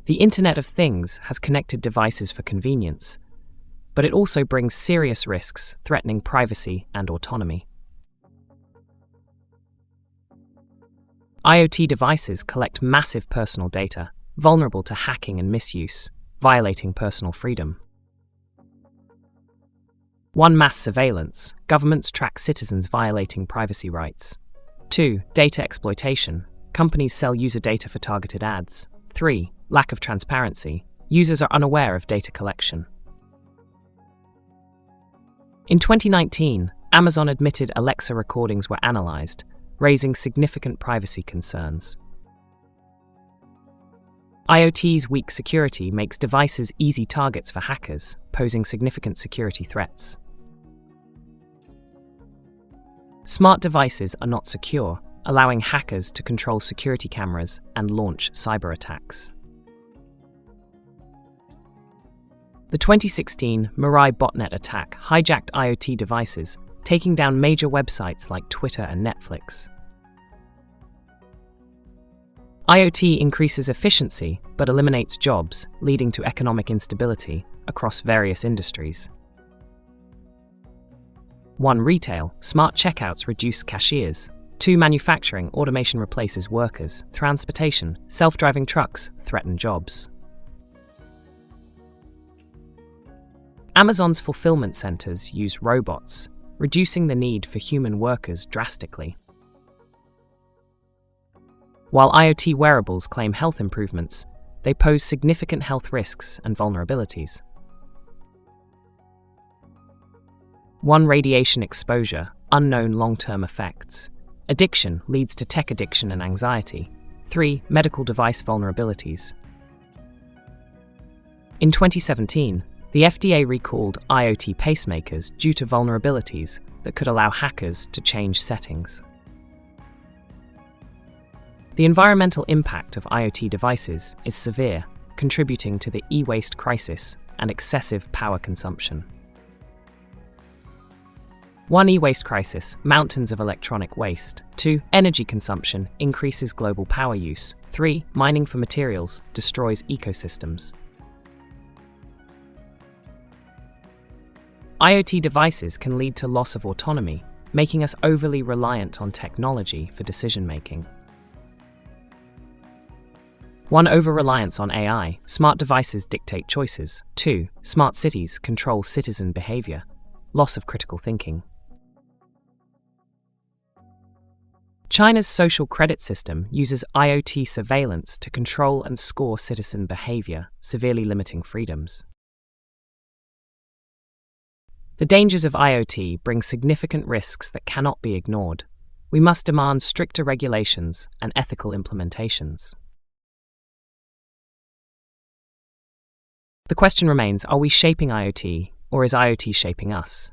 The Internet of Things has connected devices for convenience, but it also brings serious risks threatening privacy and autonomy. IoT devices collect massive personal data, vulnerable to hacking and misuse, violating personal freedom. 1. Mass surveillance. Governments track citizens violating privacy rights. 2. Data exploitation. Companies sell user data for targeted ads. 3. Lack of transparency. Users are unaware of data collection. In 2019, Amazon admitted Alexa recordings were analyzed, raising significant privacy concerns. IoT's weak security makes devices easy targets for hackers, posing significant security threats. Smart devices are not secure, allowing hackers to control security cameras and launch cyber attacks. The 2016 Mirai botnet attack hijacked IoT devices, taking down major websites like Twitter and Netflix. IoT increases efficiency but eliminates jobs, leading to economic instability across various industries. 1. Retail. Smart checkouts reduce cashiers. 2. Manufacturing. Automation replaces workers. Transportation. Self-driving trucks threaten jobs. Amazon's fulfillment centers use robots, reducing the need for human workers drastically. While IoT wearables claim health improvements, they pose significant health risks and vulnerabilities. 1. Radiation exposure, unknown long-term effects. Addiction leads to tech addiction and anxiety. 3. Medical device vulnerabilities. In 2017, the FDA recalled IoT pacemakers due to vulnerabilities that could allow hackers to change settings. The environmental impact of IoT devices is severe, contributing to the e-waste crisis and excessive power consumption. 1. E-waste crisis, mountains of electronic waste. 2. Energy consumption increases global power use. 3. Mining for materials destroys ecosystems. IoT devices can lead to loss of autonomy, making us overly reliant on technology for decision-making. 1. Over-reliance on AI. Smart devices dictate choices. 2. Smart cities control citizen behavior. Loss of critical thinking. China's social credit system uses IoT surveillance to control and score citizen behavior, severely limiting freedoms. The dangers of IoT bring significant risks that cannot be ignored. We must demand stricter regulations and ethical implementations. The question remains, are we shaping IoT, or is IoT shaping us?